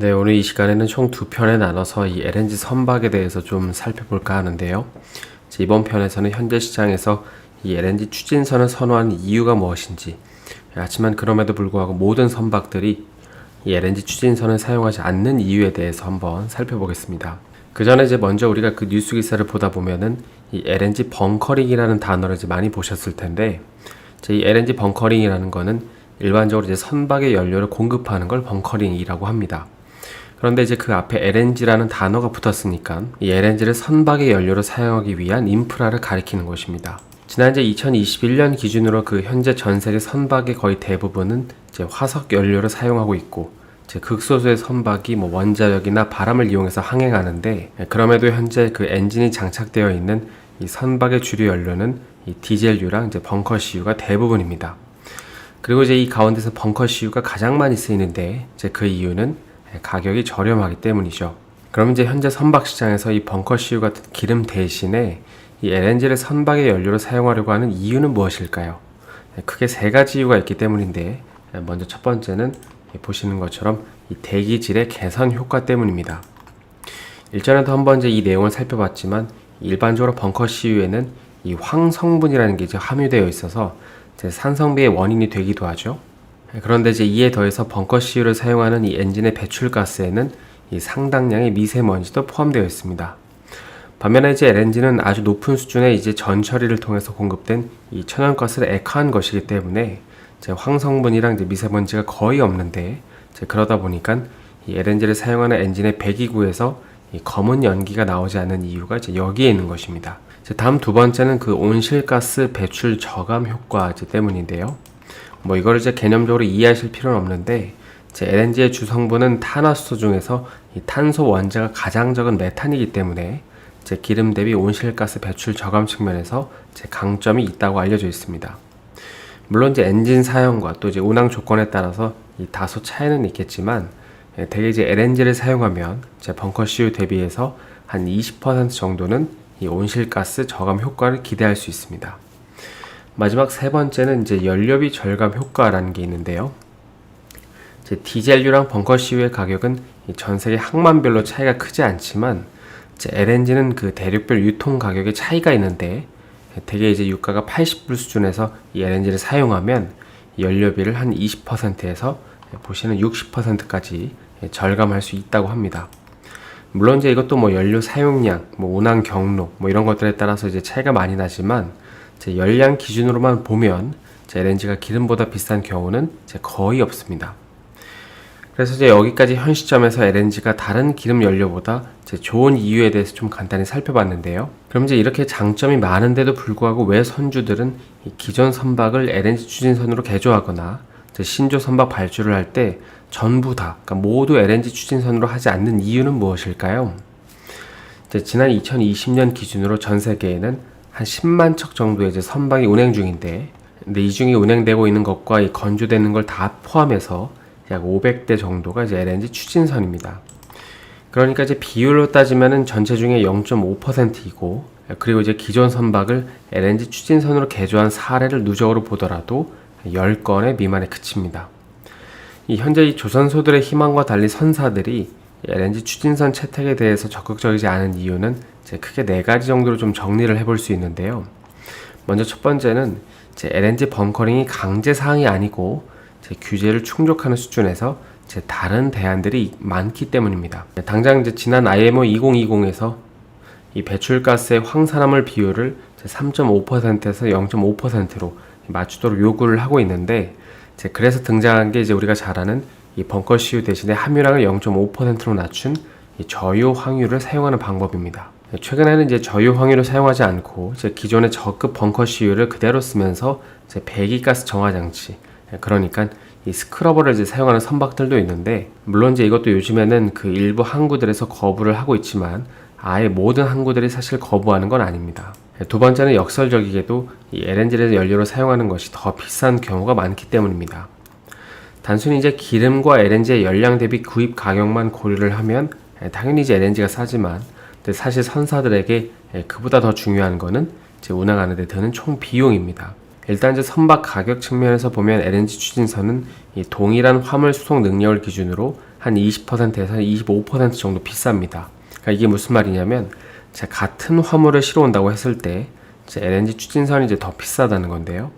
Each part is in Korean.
네, 오늘 이 시간에는 총 두 편에 나눠서 이 LNG 선박에 대해서 좀 살펴볼까 하는데요. 이번 편에서는 현재 시장에서 이 LNG 추진선을 선호하는 이유가 무엇인지, 하지만 그럼에도 불구하고 모든 선박들이 이 LNG 추진선을 사용하지 않는 이유에 대해서 한번 살펴보겠습니다. 그 전에 먼저 우리가 그 뉴스 기사를 보다 보면은 이 LNG 벙커링이라는 단어를 많이 보셨을 텐데, 이 LNG 벙커링이라는 거는 일반적으로 선박의 연료를 공급하는 걸 벙커링이라고 합니다. 그런데 그 앞에 LNG라는 단어가 붙었으니까 이 LNG를 선박의 연료로 사용하기 위한 인프라를 가리키는 것입니다. 지난 2021년 기준으로 그 현재 전 세계 선박의 거의 대부분은 화석 연료를 사용하고 있고, 극소수의 선박이 원자력이나 바람을 이용해서 항행하는데, 그럼에도 현재 그 엔진이 장착되어 있는 이 선박의 주류 연료는 이 디젤유랑 벙커CU가 대부분입니다. 그리고 이 가운데서 벙커CU가 가장 많이 쓰이는데, 그 이유는 가격이 저렴하기 때문이죠. 그럼 현재 선박 시장에서 이 벙커CU 같은 기름 대신에 이 LNG를 선박의 연료로 사용하려고 하는 이유는 무엇일까요? 크게 세 가지 이유가 있기 때문인데, 먼저 첫 번째는 보시는 것처럼 이 대기질의 개선 효과 때문입니다. 일전에도 한번 이 내용을 살펴봤지만, 일반적으로 벙커CU에는 이 황성분이라는 게 함유되어 있어서 산성비의 원인이 되기도 하죠. 그런데 이에 더해서 벙커CU를 사용하는 이 엔진의 배출가스에는 이 상당량의 미세먼지도 포함되어 있습니다. 반면에 LNG는 아주 높은 수준의 전 처리를 통해서 공급된 이 천연가스를 액화한 것이기 때문에 황성분이랑 미세먼지가 거의 없는데, 그러다 보니까 이 LNG를 사용하는 엔진의 배기구에서 이 검은 연기가 나오지 않는 이유가 여기에 있는 것입니다. 다음 두 번째는 그 온실가스 배출 저감 효과 때문인데요. 이거를 개념적으로 이해하실 필요는 없는데, LNG의 주성분은 탄화수소 중에서 이 탄소 원자가 가장 적은 메탄이기 때문에 기름 대비 온실가스 배출 저감 측면에서 강점이 있다고 알려져 있습니다. 물론 엔진 사용과 또 운항 조건에 따라서 다소 차이는 있겠지만, 대개 LNG를 사용하면 벙커CU 대비해서 한 20% 정도는 이 온실가스 저감 효과를 기대할 수 있습니다. 마지막 세 번째는 연료비 절감 효과라는 게 있는데요. 디젤유랑 벙커CU의 가격은 전 세계 항만별로 차이가 크지 않지만, LNG는 그 대륙별 유통 가격에 차이가 있는데, 대개 유가가 80불 수준에서 이 LNG를 사용하면 연료비를 한 20%에서 보시는 60%까지 절감할 수 있다고 합니다. 물론 이것도 연료 사용량, 운항 경로 이런 것들에 따라서 차이가 많이 나지만, 열량 기준으로만 보면 LNG가 기름보다 비싼 경우는 거의 없습니다. 그래서 여기까지 현 시점에서 LNG가 다른 기름 연료보다 좋은 이유에 대해서 좀 간단히 살펴봤는데요. 그럼 이렇게 장점이 많은데도 불구하고 왜 선주들은 기존 선박을 LNG 추진선으로 개조하거나 신조 선박 발주를 할 때 전부 다, 그러니까 모두 LNG 추진선으로 하지 않는 이유는 무엇일까요? 지난 2020년 기준으로 전 세계에는 한 10만 척 정도의 선박이 운행 중인데, 근데 이 중에 운행되고 있는 것과 이 건조되는 걸 다 포함해서 약 500대 정도가 LNG 추진선입니다. 그러니까 비율로 따지면은 전체 중에 0.5%이고, 그리고 기존 선박을 LNG 추진선으로 개조한 사례를 누적으로 보더라도 10건의 미만에 그칩니다. 현재 이 조선소들의 희망과 달리 선사들이 LNG 추진선 채택에 대해서 적극적이지 않은 이유는 크게 네 가지 정도로 좀 정리를 해볼 수 있는데요. 먼저 첫 번째는 LNG 벙커링이 강제 사항이 아니고 규제를 충족하는 수준에서 다른 대안들이 많기 때문입니다. 당장 지난 IMO 2020에서 이 배출가스의 황산화물 비율을 3.5%에서 0.5%로 맞추도록 요구를 하고 있는데, 그래서 등장한 게 우리가 잘 아는 이 벙커CU 대신에 함유량을 0.5%로 낮춘 이 저유 황유를 사용하는 방법입니다. 최근에는 저유 황유를 사용하지 않고 기존의 저급 벙커CU를 그대로 쓰면서 배기가스 정화 장치, 그러니까 이 스크러버를 사용하는 선박들도 있는데, 물론 이것도 요즘에는 그 일부 항구들에서 거부를 하고 있지만 아예 모든 항구들이 사실 거부하는 건 아닙니다. 두 번째는 역설적이게도 이 LNG를 연료로 사용하는 것이 더 비싼 경우가 많기 때문입니다. 단순히 기름과 LNG의 열량 대비 구입 가격만 고려를 하면 당연히 LNG가 싸지만, 사실 선사들에게 그보다 더 중요한 거는 운항하는 데 드는 총 비용입니다. 일단 선박 가격 측면에서 보면 LNG 추진선은 이 동일한 화물 수송 능력을 기준으로 한 20%에서 25% 정도 비쌉니다. 그러니까 이게 무슨 말이냐면 같은 화물을 실어 온다고 했을 때 LNG 추진선이 이제 더 비싸다는 건데요.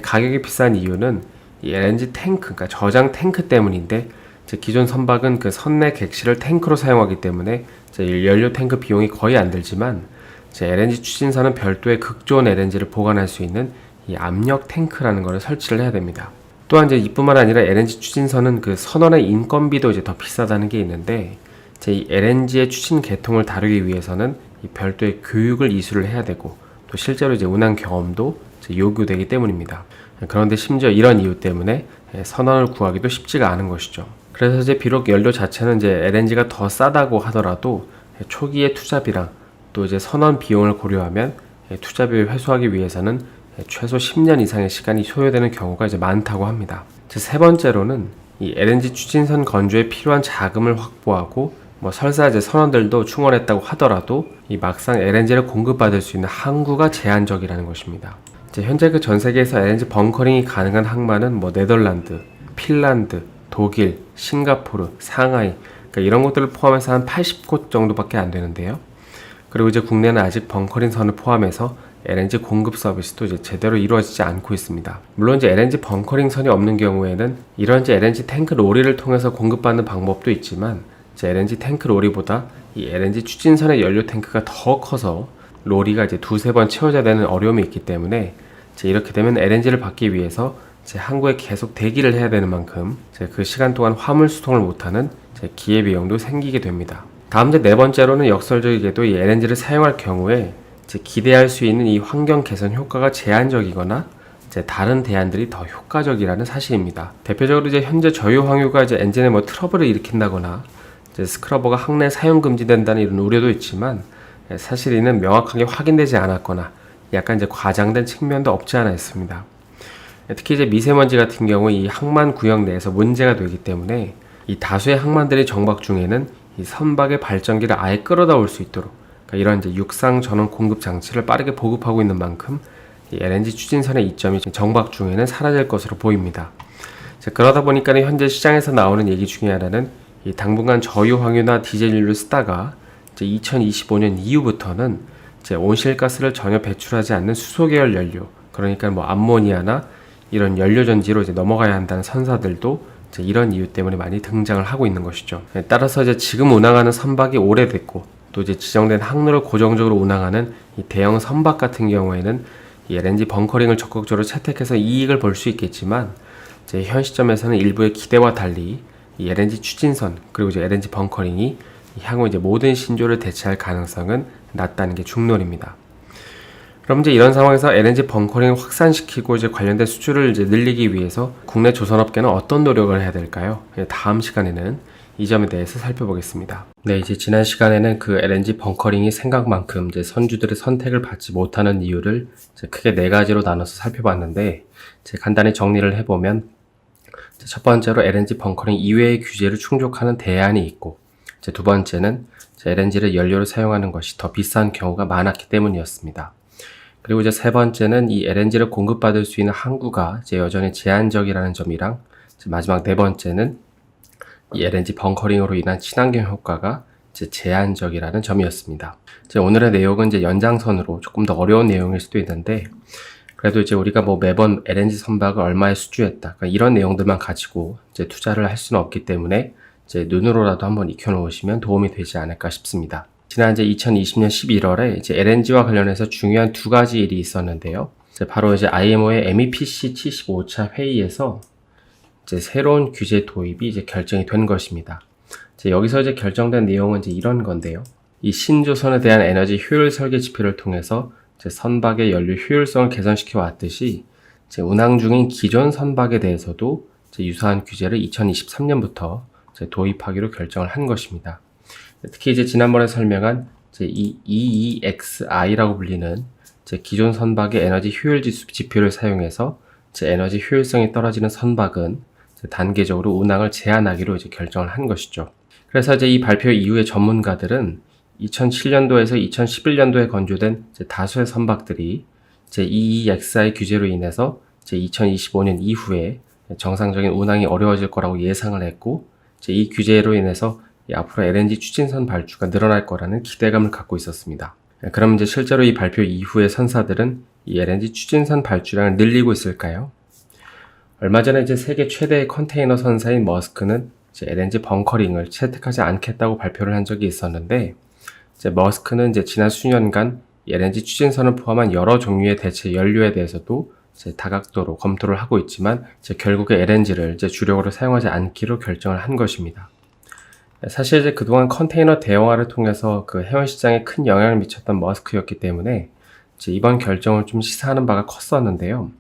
가격이 비싼 이유는 이 LNG 탱크, 그러니까 저장 탱크 때문인데 기존 선박은 그 선내 객실을 탱크로 사용하기 때문에 연료 탱크 비용이 거의 안 들지만 LNG 추진선은 별도의 극저온 LNG를 보관할 수 있는 이 압력 탱크라는 것을 설치를 해야 됩니다. 또한 이제 이뿐만 아니라 LNG 추진선은 그 선원의 인건비도 이제 더 비싸다는 게 있는데 이 LNG의 추진 계통을 다루기 위해서는 이 별도의 교육을 이수를 해야 되고 또 실제로 이제 운항 경험도 요구되기 때문입니다. 그런데 심지어 이런 이유 때문에 선원을 구하기도 쉽지가 않은 것이죠. 그래서 이제 비록 연료 자체는 이제 LNG가 더 싸다고 하더라도 초기의 투자비랑 또 이제 선원 비용을 고려하면 투자비를 회수하기 위해서는 최소 10년 이상의 시간이 소요되는 경우가 이제 많다고 합니다. 세 번째로는 이 LNG 추진선 건조에 필요한 자금을 확보하고 설사 이제 선원들도 충원했다고 하더라도 이 막상 LNG를 공급받을 수 있는 항구가 제한적이라는 것입니다. 현재 그 전 세계에서 LNG 벙커링이 가능한 항만은 네덜란드, 핀란드, 독일, 싱가포르, 상하이 그러니까 이런 곳들을 포함해서 한 80곳 정도밖에 안 되는데요. 그리고 이제 국내는 아직 벙커링 선을 포함해서 LNG 공급 서비스도 이제 제대로 이루어지지 않고 있습니다. 물론 이제 LNG 벙커링 선이 없는 경우에는 이런 이제 LNG 탱크 로리를 통해서 공급받는 방법도 있지만 이제 LNG 탱크 로리보다 이 LNG 추진선의 연료 탱크가 더 커서 로리가 이제 두세 번 채워져야 되는 어려움이 있기 때문에 이렇게 되면 LNG를 받기 위해서 항구에 계속 대기를 해야 되는 만큼 그 시간 동안 화물 수송을 못하는 기회비용도 생기게 됩니다. 다음 네 번째로는 역설적이게도 이 LNG를 사용할 경우에 기대할 수 있는 이 환경 개선 효과가 제한적이거나 다른 대안들이 더 효과적이라는 사실입니다. 대표적으로 현재 저유 황유가 엔진에 트러블을 일으킨다거나 스크러버가 항내 사용 금지된다는 이런 우려도 있지만 사실 이는 명확하게 확인되지 않았거나 약간 과장된 측면도 없지 않아 있습니다. 특히 미세먼지 같은 경우 이 항만 구역 내에서 문제가 되기 때문에 이 다수의 항만들이 정박 중에는 이 선박의 발전기를 아예 끌어다 올 수 있도록 이런 육상 전원 공급 장치를 빠르게 보급하고 있는 만큼 이 LNG 추진선의 이점이 정박 중에는 사라질 것으로 보입니다. 그러다 보니까 현재 시장에서 나오는 얘기 중에 하나는 이 당분간 저유 황유나 디젤유를 쓰다가 2025년 이후부터는 온실가스를 전혀 배출하지 않는 수소 계열 연료, 그러니까 암모니아나 이런 연료 전지로 넘어가야 한다는 선사들도 이런 이유 때문에 많이 등장을 하고 있는 것이죠. 따라서 지금 운항하는 선박이 오래됐고 또 지정된 항로를 고정적으로 운항하는 이 대형 선박 같은 경우에는 이 LNG 벙커링을 적극적으로 채택해서 이익을 볼 수 있겠지만 현 시점에서는 일부의 기대와 달리 이 LNG 추진선 그리고 LNG 벙커링이 향후 모든 신조를 대체할 가능성은 낮다는 게 중론입니다. 그럼 이런 상황에서 LNG 벙커링을 확산시키고 관련된 수주를 늘리기 위해서 국내 조선업계는 어떤 노력을 해야 될까요? 다음 시간에는 이 점에 대해서 살펴보겠습니다. 네, 지난 시간에는 그 LNG 벙커링이 생각만큼 선주들의 선택을 받지 못하는 이유를 크게 네 가지로 나눠서 살펴봤는데 간단히 정리를 해보면 첫 번째로 LNG 벙커링 이외의 규제를 충족하는 대안이 있고 두 번째는 LNG를 연료로 사용하는 것이 더 비싼 경우가 많았기 때문이었습니다. 그리고 세 번째는 이 LNG를 공급받을 수 있는 항구가 여전히 제한적이라는 점이랑 마지막 네 번째는 이 LNG 벙커링으로 인한 친환경 효과가 제한적이라는 점이었습니다. 오늘의 내용은 연장선으로 조금 더 어려운 내용일 수도 있는데 그래도 우리가 매번 LNG 선박을 얼마에 수주했다 이런 내용들만 가지고 투자를 할 수는 없기 때문에 눈으로라도 한번 익혀놓으시면 도움이 되지 않을까 싶습니다. 지난 2020년 11월에 LNG와 관련해서 중요한 두 가지 일이 있었는데요. 바로 IMO의 MEPC 75차 회의에서 새로운 규제 도입이 결정이 된 것입니다. 여기서 결정된 내용은 이런 건데요. 이 신조선에 대한 에너지 효율 설계 지표를 통해서 선박의 연료 효율성을 개선시켜 왔듯이 운항 중인 기존 선박에 대해서도 유사한 규제를 2023년부터 도입하기로 결정을 한 것입니다. 특히 지난번에 설명한 이 EEXI라고 불리는 기존 선박의 에너지 효율 지표를 사용해서 에너지 효율성이 떨어지는 선박은 단계적으로 운항을 제한하기로 결정을 한 것이죠. 그래서 이 발표 이후에 전문가들은 2007년도에서 2011년도에 건조된 다수의 선박들이 EEXI 규제로 인해서 2025년 이후에 정상적인 운항이 어려워질 거라고 예상을 했고 이 규제로 인해서 앞으로 LNG 추진선 발주가 늘어날 거라는 기대감을 갖고 있었습니다. 그럼 이제 실제로 이 발표 이후에 선사들은 이 LNG 추진선 발주량을 늘리고 있을까요? 얼마 전에 이제 세계 최대의 컨테이너 선사인 머스크는 이제 LNG 벙커링을 채택하지 않겠다고 발표를 한 적이 있었는데, 이제 머스크는 이제 지난 수년간 LNG 추진선을 포함한 여러 종류의 대체 연료에 대해서도 이제 다각도로 검토를 하고 있지만, 이제 결국에 LNG를 이제 주력으로 사용하지 않기로 결정을 한 것입니다. 사실 이제 그동안 컨테이너 대형화를 통해서 그 해운 시장에 큰 영향을 미쳤던 머스크였기 때문에 이제 이번 결정을 좀 시사하는 바가 컸었는데요.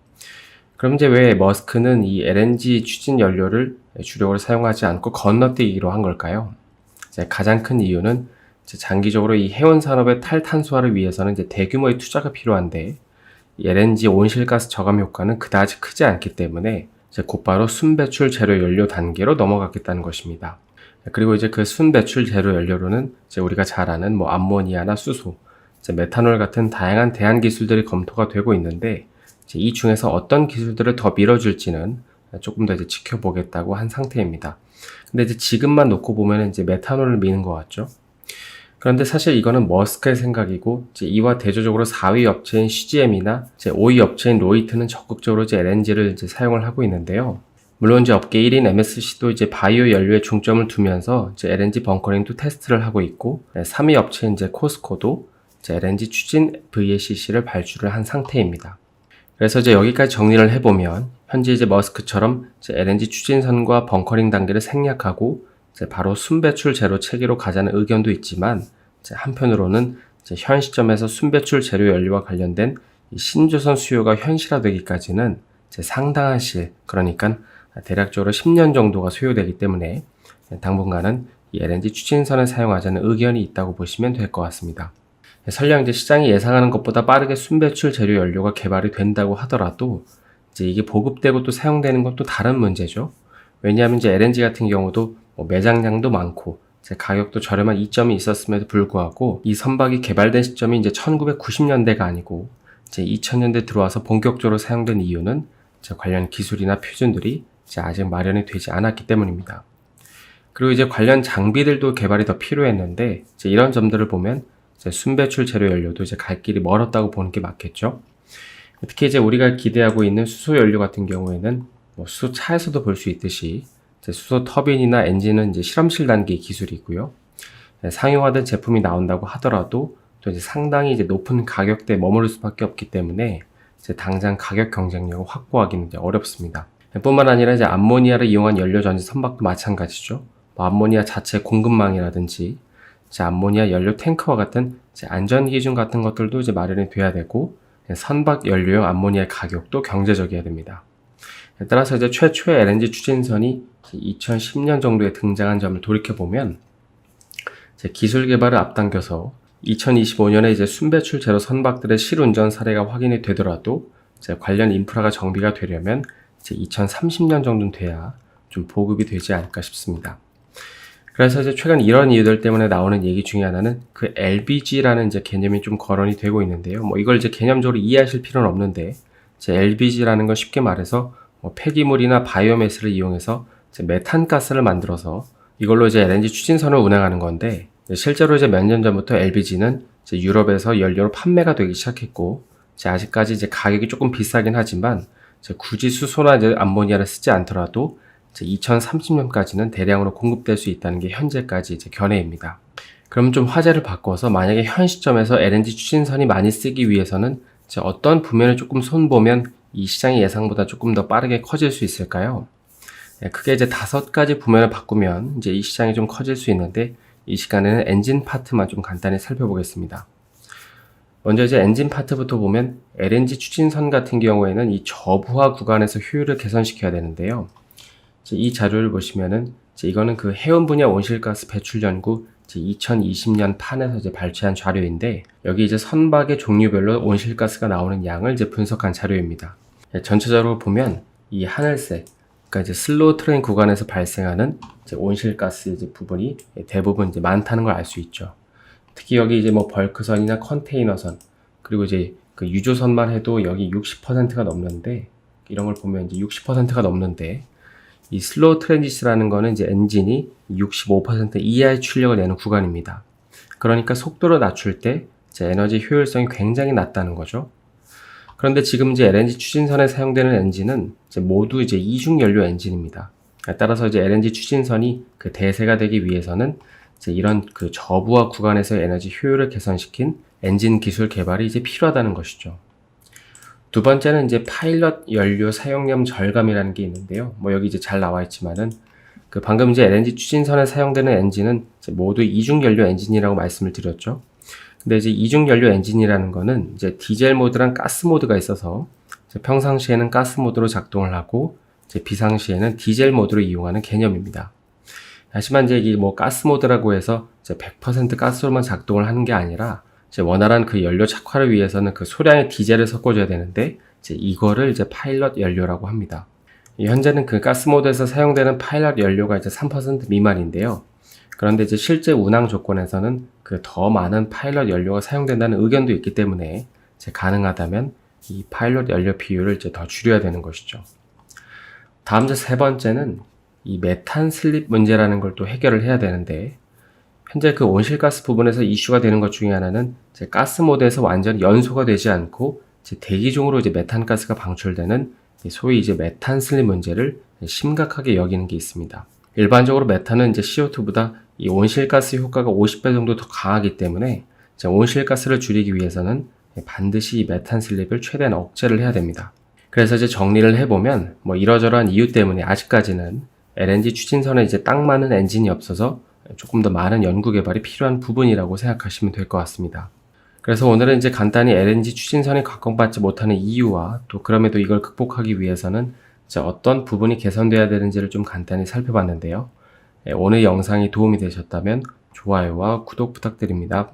그럼 이제 왜 머스크는 이 LNG 추진 연료를 주력으로 사용하지 않고 건너뛰기로 한 걸까요? 이제 가장 큰 이유는 이제 장기적으로 이 해운 산업의 탈탄소화를 위해서는 이제 대규모의 투자가 필요한데, 이 LNG 온실가스 저감 효과는 그다지 크지 않기 때문에 이제 곧바로 순배출 재료 연료 단계로 넘어갔겠다는 것입니다. 그리고 이제 그 순배출 재료 연료로는 이제 우리가 잘 아는 뭐 암모니아나 수소, 이제 메탄올 같은 다양한 대안 기술들이 검토가 되고 있는데, 이제 이 중에서 어떤 기술들을 더 밀어줄지는 조금 더 이제 지켜보겠다고 한 상태입니다. 근데 이제 지금만 놓고 보면 이제 메탄올을 미는 것 같죠. 그런데 사실 이거는 머스크의 생각이고, 이제 이와 대조적으로 4위 업체인 CGM이나 이제 5위 업체인 로이트는 적극적으로 이제 LNG를 이제 사용을 하고 있는데요. 물론 이제 업계 1인 MSC도 이제 바이오 연료에 중점을 두면서 이제 LNG 벙커링도 테스트를 하고 있고, 3위 업체인 이제 코스코도 이제 LNG 추진 VLCC를 발주를 한 상태입니다. 그래서 이제 여기까지 정리를 해보면, 현재 이제 머스크처럼 이제 LNG 추진선과 벙커링 단계를 생략하고 이제 바로 순배출 제로 체계로 가자는 의견도 있지만, 이제 한편으로는 이제 현 시점에서 순배출 재료 연료와 관련된 이 신조선 수요가 현실화되기까지는 이제 상당한 시일, 그러니까 대략적으로 10년 정도가 소요되기 때문에 당분간은 이 LNG 추진선을 사용하자는 의견이 있다고 보시면 될 것 같습니다. 설령 이제 시장이 예상하는 것보다 빠르게 순배출 재료 연료가 개발이 된다고 하더라도 이제 이게 보급되고 또 사용되는 건 또 다른 문제죠. 왜냐하면 이제 LNG 같은 경우도 매장량도 많고 이제 가격도 저렴한 이점이 있었음에도 불구하고 이 선박이 개발된 시점이 이제 1990년대가 아니고 이제 2000년대 들어와서 본격적으로 사용된 이유는 이제 관련 기술이나 표준들이 이제 아직 마련이 되지 않았기 때문입니다. 그리고 이제 관련 장비들도 개발이 더 필요했는데, 이제 이런 점들을 보면 이제 순배출 재료 연료도 이제 갈 길이 멀었다고 보는 게 맞겠죠. 특히 이제 우리가 기대하고 있는 수소 연료 같은 경우에는 수소차에서도 볼 수 있듯이 이제 수소 터빈이나 엔진은 이제 실험실 단계 기술이고요. 상용화된 제품이 나온다고 하더라도 또 이제 상당히 이제 높은 가격대에 머무를 수밖에 없기 때문에 이제 당장 가격 경쟁력을 확보하기는 이제 어렵습니다. 뿐만 아니라 이제 암모니아를 이용한 연료 전지 선박도 마찬가지죠. 암모니아 자체 공급망이라든지 이제 암모니아 연료 탱크와 같은 이제 안전 기준 같은 것들도 이제 마련이 돼야 되고, 선박 연료용 암모니아 가격도 경제적이어야 됩니다. 따라서 이제 최초의 LNG 추진선이 2010년 정도에 등장한 점을 돌이켜보면, 이제 기술 개발을 앞당겨서 2025년에 이제 순배출 제로 선박들의 실운전 사례가 확인이 되더라도 이제 관련 인프라가 정비가 되려면 이제 2030년 정도는 돼야 좀 보급이 되지 않을까 싶습니다. 그래서 이제 최근 이런 이유들 때문에 나오는 얘기 중에 하나는 그 LBG라는 이제 개념이 좀 거론이 되고 있는데요. 이걸 이제 개념적으로 이해하실 필요는 없는데, 이제 LBG라는 건 쉽게 말해서 폐기물이나 바이오매스를 이용해서 이제 메탄가스를 만들어서 이걸로 이제 LNG 추진선을 운행하는 건데, 실제로 이제 몇 년 전부터 LBG는 이제 유럽에서 연료로 판매가 되기 시작했고, 이제 아직까지 이제 가격이 조금 비싸긴 하지만 이제 굳이 수소나 이제 암모니아를 쓰지 않더라도 이제 2030년까지는 대량으로 공급될 수 있다는 게 현재까지 이제 견해입니다. 그럼 좀 화제를 바꿔서 만약에 현 시점에서 LNG 추진선이 많이 쓰기 위해서는 이제 어떤 부면을 조금 손보면 이 시장의 예상보다 조금 더 빠르게 커질 수 있을까요? 크게 이제 5가지 부면을 바꾸면 이제 이 시장이 좀 커질 수 있는데, 이 시간에는 엔진 파트만 좀 간단히 살펴보겠습니다. 먼저 이제 엔진 파트부터 보면 LNG 추진선 같은 경우에는 이 저부하 구간에서 효율을 개선시켜야 되는데요. 이 자료를 보시면은 이거는 그 해운 분야 온실가스 배출 연구 2020년 판에서 이제 발췌한 자료인데, 여기 이제 선박의 종류별로 온실가스가 나오는 양을 이제 분석한 자료입니다. 전체적으로 보면 이 하늘색, 그러니까 이제 슬로우 트레인 구간에서 발생하는 이제 온실가스 이제 부분이 대부분 이제 많다는 걸 알 수 있죠. 특히 여기 이제 벌크선이나 컨테이너선, 그리고 이제 그 유조선만 해도 여기 60%가 넘는데, 이런 걸 보면 이제 60%가 넘는데, 이 슬로우 트랜지스라는 거는 이제 엔진이 65% 이하의 출력을 내는 구간입니다. 그러니까 속도를 낮출 때 이제 에너지 효율성이 굉장히 낮다는 거죠. 그런데 지금 이제 LNG 추진선에 사용되는 엔진은 이제 모두 이제 이중 연료 엔진입니다. 따라서 이제 LNG 추진선이 그 대세가 되기 위해서는 이제 이런 그 저부하 구간에서의 에너지 효율을 개선시킨 엔진 기술 개발이 이제 필요하다는 것이죠. 두 번째는 이제 파일럿 연료 사용량 절감이라는 게 있는데요. 뭐 여기 이제 잘 나와 있지만은 그 방금 이제 LNG 추진선에 사용되는 엔진은 이제 모두 이중 연료 엔진이라고 말씀을 드렸죠. 근데 이제 이중 연료 엔진이라는 거는 이제 디젤 모드랑 가스 모드가 있어서 이제 평상시에는 가스 모드로 작동을 하고 이제 비상시에는 디젤 모드로 이용하는 개념입니다. 하지만 이제 이게 뭐 가스 모드라고 해서 이제 100% 가스로만 작동을 하는 게 아니라 이제 원활한 그 연료 착화를 위해서는 그 소량의 디젤을 섞어줘야 되는데 이제 이거를 이제 파일럿 연료라고 합니다. 현재는 그 가스 모드에서 사용되는 파일럿 연료가 이제 3% 미만인데요. 그런데 이제 실제 운항 조건에서는 그 더 많은 파일럿 연료가 사용된다는 의견도 있기 때문에 이제 가능하다면 이 파일럿 연료 비율을 이제 더 줄여야 되는 것이죠. 다음 이제 세 번째는 이 메탄 슬립 문제라는 걸 또 해결을 해야 되는데 현재 그 온실가스 부분에서 이슈가 되는 것 중에 하나는 이제 가스 모드에서 완전히 연소가 되지 않고 이제 대기 중으로 이제 메탄가스가 방출되는 소위 이제 메탄 슬립 문제를 심각하게 여기는 게 있습니다. 일반적으로 메탄은 이제 CO2보다 이 온실가스 효과가 50배 정도 더 강하기 때문에 이제 온실가스를 줄이기 위해서는 반드시 이 메탄 슬립을 최대한 억제를 해야 됩니다. 그래서 이제 정리를 해보면 뭐 이러저러한 이유 때문에 아직까지는 LNG 추진선에 이제 딱 맞는 엔진이 없어서 조금 더 많은 연구 개발이 필요한 부분이라고 생각하시면 될 것 같습니다. 그래서 오늘은 이제 간단히 LNG 추진선이 각광받지 못하는 이유와 또 그럼에도 이걸 극복하기 위해서는 이제 어떤 부분이 개선돼야 되는지를 좀 간단히 살펴봤는데요. 오늘 영상이 도움이 되셨다면 좋아요와 구독 부탁드립니다.